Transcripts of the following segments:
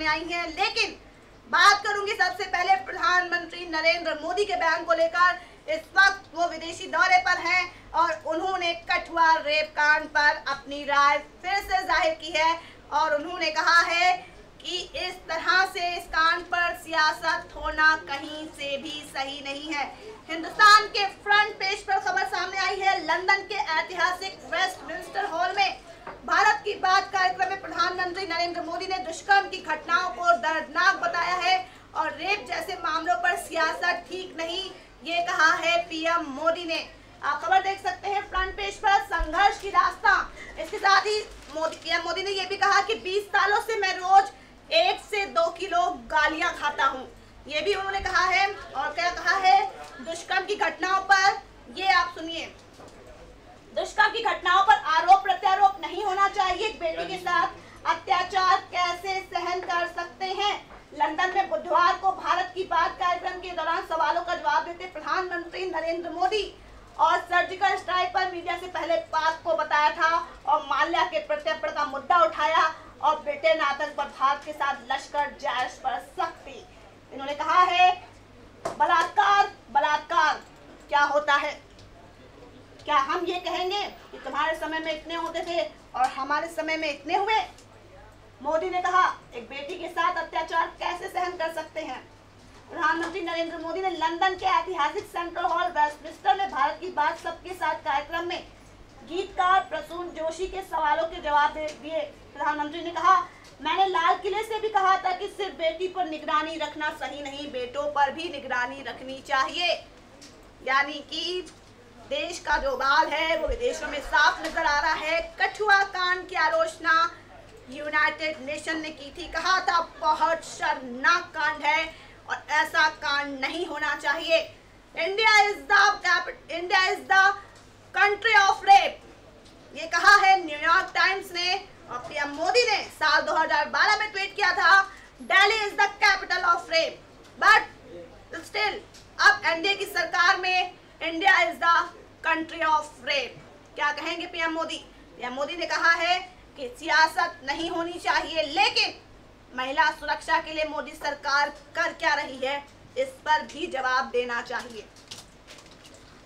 आई हैं। लेकिन बात करूंगी सबसे पहले प्रधानमंत्री नरेंद्र मोदी के बयान को लेकर। इस वक्त वो विदेशी दौरे पर हैं और उन्होंने कठुआ रेप कांड पर अपनी राय फिर से जाहिर की है और उन्होंने कहा है कि इस तरह से इस कांड पर सियासत होना कहीं से भी सही नहीं है। हिंदुस्तान के फ्रंट पेज पर खबर सामने आई है। लंदन के ऐतिहासिक वेस्टमिंस्टर हॉल में भारत की बात कार्यक्रम में प्रधानमंत्री नरेंद्र मोदी ने दुष्कर्म की घटनाओं को दर्दनाक बताया है और रेप जैसे मामलों पर सियासत ठीक नहीं, ये कहा है पीएम मोदी ने। आप खबर देख सकते हैं फ्रंट पेज पर, संघर्ष की रास्ता। इसके साथ ही पीएम मोदी ने यह भी कहा कि 20 सालों से मैं रोज 1 से 2 किलो गालियां खाता हूं, ये भी उन्होंने कहा है। और क्या कहा है दुष्कर्म की घटनाओं पर, ये आप सुनिए। दुष्कर्म की घटनाओं पर आरोप प्रत्यारोप नहीं होना चाहिए। एक बेटी के साथ अत्याचार कैसे सहन कर सकते हैं। लंदन में बुधवार को भारत की बात कार्यक्रम के दौरान सवालों का जवाब देते प्रधानमंत्री नरेंद्र मोदी और सर्जिकल स्ट्राइक पर मीडिया से पहले पाक को बताया था और माल्या के प्रत्यर्पण का मुद्दा उठाया और ब्रिटेन आतंक पर भारत के साथ लश्कर जैश पर सख्ती। इन्होंने कहा है बलात्कार बलात्कार क्या होता है, क्या हम ये कहेंगे कि तुम्हारे समय में इतने होते थे और हमारे समय में इतने हुए। मोदी ने कहा एक बेटी के साथ अत्याचार कैसे सहन कर सकते हैं। प्रधानमंत्री नरेंद्र मोदी ने लंदन के ऐतिहासिक सेंट्रल हॉल वेस्टमिंस्टर में भारत की बात सबके साथ कार्यक्रम में गीतकार प्रसून जोशी के सवालों के जवाब दिए। प्रधानमंत्री ने कहा मैंने लाल किले से भी कहा था कि सिर्फ बेटी पर निगरानी रखना सही नहीं, बेटों पर भी निगरानी रखनी चाहिए। यानी कि देश का जो बाल है वो विदेशों में साफ नजर आ रहा है। कठुआ कांड की आलोचना यूनाइटेड नेशन ने की थी, कहा था बहुत शर्मनाक कांड है और ऐसा कांड नहीं होना चाहिए। India is the country of rape, ये कहा है न्यूयॉर्क टाइम्स ने। और पीएम मोदी ने साल 2012 में ट्वीट किया था Delhi is the capital of rape, but still अब एनडीए की सरकार में India is the country of rape. क्या कहेंगे पीएम मोदी? पीएम मोदी ने कहा है कि सियासत नहीं होनी चाहिए, लेकिन महिला सुरक्षा के लिए मोदी सरकार कर क्या रही है इस पर भी जवाब देना चाहिए।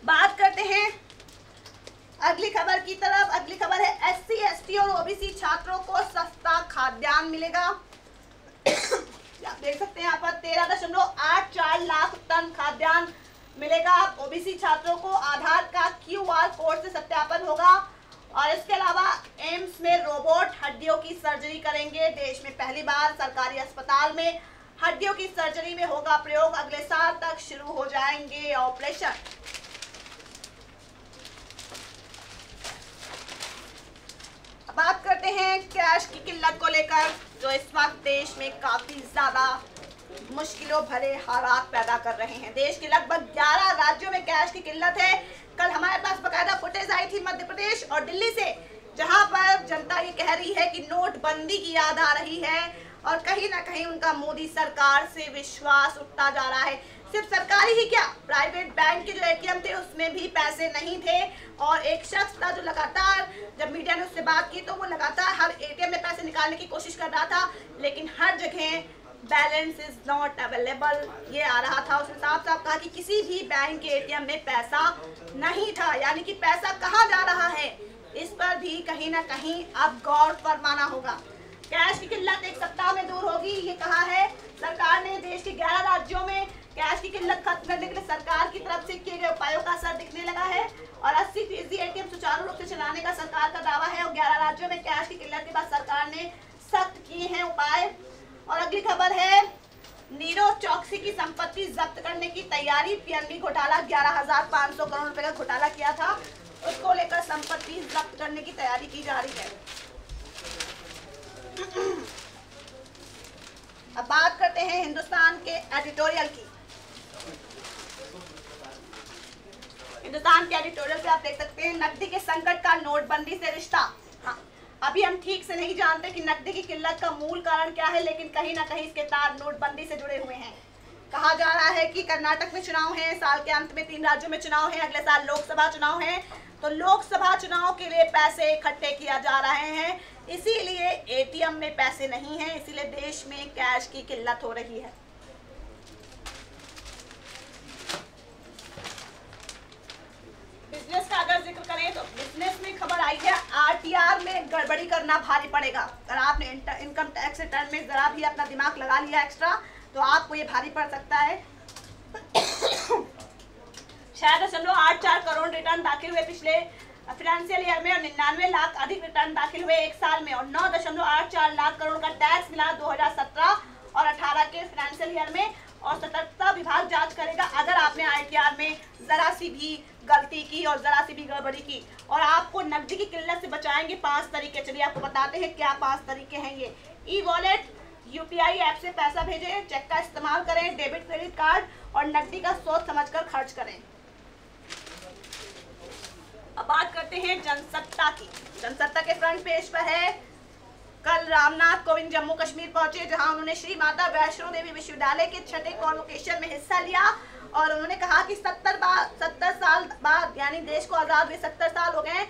बात करते हैं अगली खबर की तरफ। अगली खबर है एससी एसटी और ओबीसी छात्रों को सस्ता खाद्यान्न मिलेगा। आप देख सकते हैं यहाँ पर 13.84 लाख टन खाद्यान्न मिलेगा। ओबीसी छात्रों को आधार का क्यूआर कोड से सत्यापन होगा और इसके अलावा एम्स में रोबोट हड्डियों की सर्जरी करेंगे। देश में पहली बार सरकारी अस्पताल में हड्डियों की सर्जरी में होगा प्रयोग। अगले साल तक शुरू हो जाएंगे ऑपरेशन। बात करते हैं कैश की किल्लत को लेकर, जो इस वक्त देश में काफी ज्यादा मुश्किलों भरे हालात पैदा कर रहे हैं। देश के लगभग 11 राज्यों में कैश की किल्लत है। कल हमारे पास बकायदा फुटेज आई थी मध्य प्रदेश और दिल्ली से, जहां पर जनता ये कह रही है कि नोटबंदी की याद आ रही है और कहीं ना कहीं उनका मोदी सरकार से विश्वास उठता जा रहा है। सिर्फ सरकारी ही क्या, प्राइवेट बैंक के जो एटीएम थे उसमें भी पैसे नहीं थे और एक शख्स था जो लगातार, जब मीडिया ने उससे बात की तो वो लगातार हर एटीएम में पैसे निकालने की कोशिश कर रहा था, लेकिन हर जगह बैलेंस इज नॉट अवेलेबल ये आ रहा था। उसने साफ साफ कहा कि किसी भी बैंक के एटीएम में पैसा नहीं था, यानी कि पैसा कहाँ जा रहा है इस पर भी कहीं ना कहीं अब गौर फरमाना होगा। कैश की किल्लत एक सप्ताह में दूर होगी, ये कहा है सरकार ने। देश के 11 राज्यों में कैश की किल्लत खत्म करने के लिए सरकार की तरफ से किए गए उपायों का असर दिखने लगा है और 80% एटीएम सुचारू रूप से चलाने का सरकार का दावा है और 11 राज्यों में कैश की किल्लत के बाद सरकार ने सख्त किए हैं उपाय। और अगली खबर है नीरज चौकसी की संपत्ति जब्त करने की तैयारी। पीएनबी घोटाला 11,500 करोड़ रुपए का घोटाला किया था, उसको लेकर संपत्ति जब्त करने की तैयारी की जा रही है। अब बात करते हैं हिंदुस्तान के एडिटोरियल की। हिंदुस्तान के एडिटोरियल पे आप देख सकते हैं नकदी के संकट का नोटबंदी से रिश्ता। हाँ, अभी हम ठीक से नहीं जानते कि नकदी की किल्लत का मूल कारण क्या है, लेकिन कहीं ना कहीं इसके तार नोटबंदी से जुड़े हुए हैं। कहा जा रहा है कि कर्नाटक में चुनाव है, साल के अंत में 3 राज्यों में चुनाव है, अगले साल लोकसभा चुनाव है, तो लोकसभा चुनाव के लिए पैसे इकट्ठे किया जा रहे हैं, इसीलिए एटीएम में पैसे नहीं हैं, इसीलिए देश में कैश की किल्लत हो रही है। बिजनेस का अगर जिक्र करें तो बिजनेस में खबर आई है आरटीआर में गड़बड़ी करना भारी पड़ेगा। अगर आपने इनकम टैक्स रिटर्न में जरा भी अपना दिमाग लगा लिया एक्स्ट्रा तो आपको ये भारी पड़ सकता है। 6.84 करोड़ रिटर्न दाखिल हुए पिछले फाइनेंशियल ईयर में और 99 लाख अधिक रिटर्न दाखिल हुए एक साल में और 9.84 लाख करोड़ का टैक्स मिला 2017 और 18 के फाइनेंशियल ईयर में। और सतर्कता विभाग जांच करेगा अगर आपने आईटीआर में जरा सी भी गलती की और जरा सी भी गड़बड़ी की। और आपको नकदी की किल्लत से बचाएंगे 5 तरीके। चलिए आपको बताते हैं क्या 5 तरीके हैं ये। ई वॉलेट, यूपीआई ऐप से पैसा भेजें, चेक का इस्तेमाल करें, डेबिट क्रेडिट कार्ड और नकदी का सोच समझकर खर्च करें। अब बात करते हैं जनसत्ता की। जनसत्ता के फ्रंट पेज पर है, कल रामनाथ कोविंद जम्मू कश्मीर पहुंचे जहां उन्होंने श्री माता वैष्णो देवी विश्वविद्यालय के 6ठे कॉन्वोकेशन में हिस्सा लिया और उन्होंने कहा कि 70 साल बाद यानी देश को आज़ाद हुए 70 साल हो गए,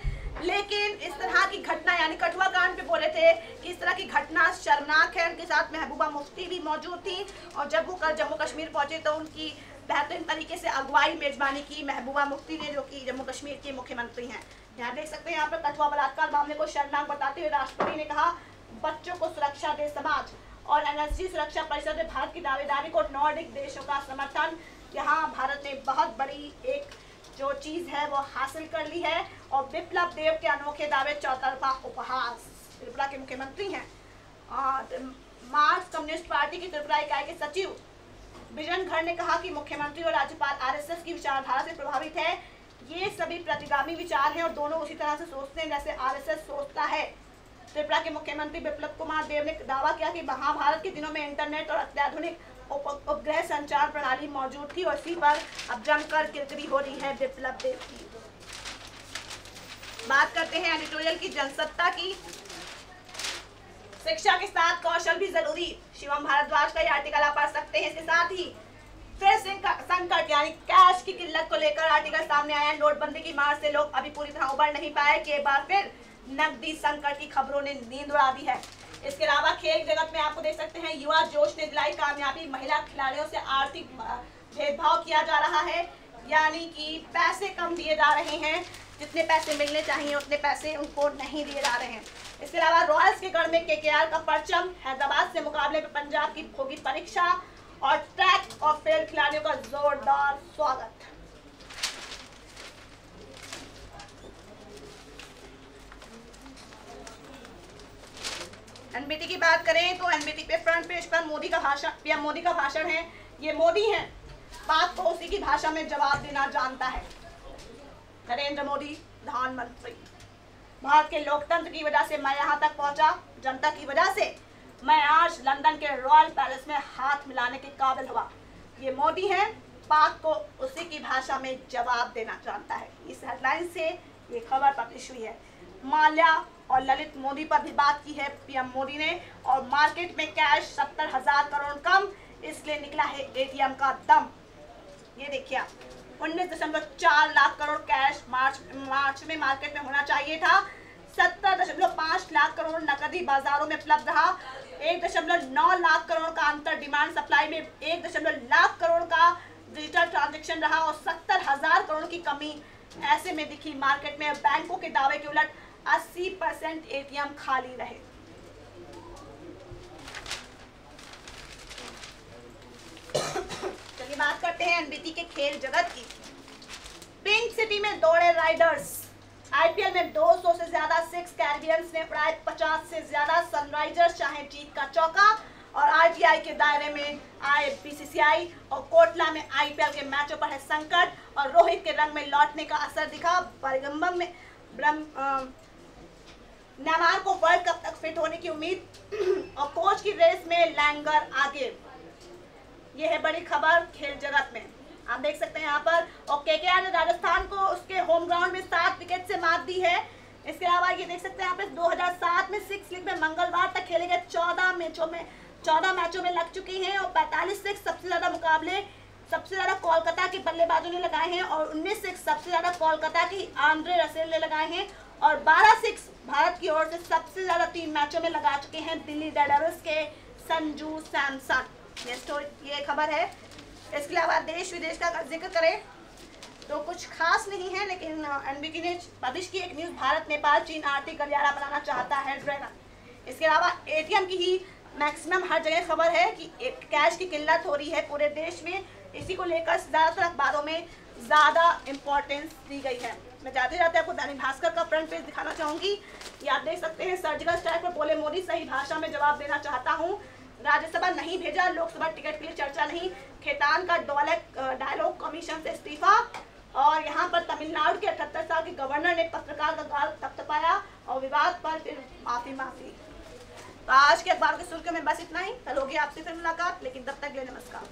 लेकिन इस तरह की घटना यानी कठुआ कांड पे बोले थे कि इस तरह की घटना शर्मनाक है। उनके साथ महबूबा मुफ्ती भी मौजूद थी और जब वो कल जम्मू कश्मीर पहुंचे तो उनकी बेहतरीन तरीके से अगुवाई मेजबानी की महबूबा मुफ्ती ने, जो कि जम्मू कश्मीर के मुख्यमंत्री हैं। यहाँ देख सकते हैं यहाँ पर कठुआ बलात्कार मामले को शर्मनाक बताते हुए राष्ट्रपति ने कहा बच्चों को सुरक्षा दे समाज और एनएसजी सुरक्षा परिषद में भारत की दावेदारी को नॉर्डिक देशों का समर्थन। यहाँ भारत ने बहुत बड़ी एक जो चीज है वो हासिल कर ली है और बिप्लब देव के अनोखे दावे चौतरफा उपहास। त्रिपुरा के मुख्यमंत्री हैं और मार्क्स कम्युनिस्ट पार्टी की त्रिपुरा इकाई के सचिव बिजन घर ने कहा कि मुख्यमंत्री और राज्यपाल आरएसएस की विचारधारा से प्रभावित है। ये सभी प्रतिगामी विचार हैं और दोनों उसी तरह से सोचते हैं जैसे आरएसएस सोचता है। त्रिपुरा के मुख्यमंत्री बिप्लब कुमार देव ने दावा किया कि महाभारत के दिनों में इंटरनेट और अत्याधुनिक उपग्रह संचार प्रणाली मौजूद थी और इसी पर अब जमकर किरकिरी हो रही है बिप्लब देव की। बात करते हैं एडिटोरियल की, जनसत्ता की। शिक्षा के साथ कौशल भी जरूरी, शिवम भारद्वाज का ये आर्टिकल आप पढ़ सकते हैं। इसके साथ ही फिर संकट यानी कैश की किल्लत को लेकर आर्टिकल सामने आया। नोटबंदी की मार से लोग अभी पूरी तरह उबर नहीं पाए कि एक बार फिर नकदी संकट की खबरों ने नींद उड़ा दी है। इसके अलावा खेल जगत में आपको देख सकते हैं युवा जोश ने दिलाई कामयाबी, महिला खिलाड़ियों से आर्थिक भेदभाव किया जा रहा है यानी कि पैसे कम दिए जा रहे हैं, जितने पैसे मिलने चाहिए उतने पैसे उनको नहीं दिए जा रहे हैं। इसके अलावा रॉयल्स के गढ़ में केकेआर का परचम, हैदराबाद से मुकाबले में पंजाब की होगी परीक्षा और ट्रैक और फील्ड खिलाड़ियों का जोरदार स्वागत। एनबीटी की बात करें तो एनबीटी पे फ्रंट पेज पर मोदी का भाषण, पीएम मोदी का भाषण है। ये मोदी हैं, बात को उसी की भाषा में जवाब देना जानता है। नरेंद्र मोदी प्रधानमंत्री, भारत के लोकतंत्र की वजह से मैं यहाँ तक पहुँचा, जनता की वजह से मैं आज लंदन के रॉयल पैलेस में हाथ मिलाने के काबिल हुआ। ये मोदी हैं, पाक को उसी की भाषा में जवाब देना जानता है। इस हेडलाइन से ये खबर पब्लिश हुई है। माल्या और ललित मोदी पर भी बात की है पीएम मोदी ने और मार्केट में कैश 70,000 करोड़ कम, इसलिए निकला है एटीएम का दम। ये देखिए आप 19.4 लाख करोड़ कैश मार्च में मार्केट में होना चाहिए था। 70.5 लाख करोड़ नकदी बाजारों में उपलब्ध रहा। 1.9 लाख करोड़ का अंतर डिमांड सप्लाई में, 1 लाख करोड़ का डिजिटल ट्रांजैक्शन रहा और 70,000 करोड़ की कमी ऐसे में दिखी मार्केट में। बैंकों के दावे के उलट 80% एटीएम खाली रहे। चलिए बात करते हैं एनबीटी के खेल जगत की। पिंक सिटी में दौड़े राइडर्स, आईपीएल में 200 से ज्यादा 6 कैरिबियंस ने उड़ाए 50 से ज्यादा, सनराइजर्स चाहे जीत का चौका और आरटीआई के दायरे में आए बीसीसीआई और कोटला में आईपीएल के मैचों पर है संकट और रोहित के रंग में लौटने का असर दिखा। बरगम्बम में नेमार को वर्ल्ड कप तक फिट होने की उम्मीद और कोच की रेस में लैंगर आगे। ये है बड़ी खबर खेल जगत में, आप देख सकते हैं यहाँ पर। और केकेआर ने राजस्थान को उसके होम ग्राउंड में 7 विकेट से मात दी है। इसके अलावा ये देख सकते हैं यहाँ पे 2007 में 6 लीग में मंगलवार तक खेले गए 14 मैचों में 14 मैचों में लग चुके हैं और 45 सिक्स सबसे ज़्यादा मुकाबले सबसे ज़्यादा कोलकाता के बल्लेबाजों ने लगाए हैं और 19 सिक्स सबसे ज़्यादा कोलकाता की आंद्रे रसेल ने लगाए हैं और 12 सिक्स भारत की ओर से सबसे ज़्यादा 3 मैचों में लगा चुके हैं दिल्ली डेयरडेविल्स के संजू सैमसन। ये खबर है। इसके अलावा देश विदेश का जिक्र करें तो कुछ खास नहीं है, लेकिन एनबीसी ने पब्लिश की एक न्यूज़, भारत नेपाल चीन आर्थिक गलियारा बनाना चाहता है ड्रैगन। इसके अलावा एटीएम की ही मैक्सिमम हर जगह खबर है कि कैश की किल्लत हो रही है पूरे देश में। इसी को लेकर ज़्यादातर अखबारों में ज़्यादा इम्पोर्टेंस दी गई है। मैं जाते जाते आपको दैनिक भास्कर का फ्रंट पेज दिखाना चाहूँगी। ये आप देख सकते हैं, सर्जिकल स्ट्राइक पर बोले मोदी, सही भाषा में जवाब देना चाहता हूँ, राज्यसभा नहीं भेजा, लोकसभा टिकट के लिए चर्चा नहीं, खेतान का डायलॉग कमीशन से इस्तीफा और यहाँ पर तमिलनाडु के 78 साल के गवर्नर ने पत्रकार का गाल थपथपाया और विवाद पर फिर माफी। तो आज के अखबार के सुर्खियों में बस इतना ही। कल होगी आपसे फिर मुलाकात, लेकिन तब तक के लिए नमस्कार।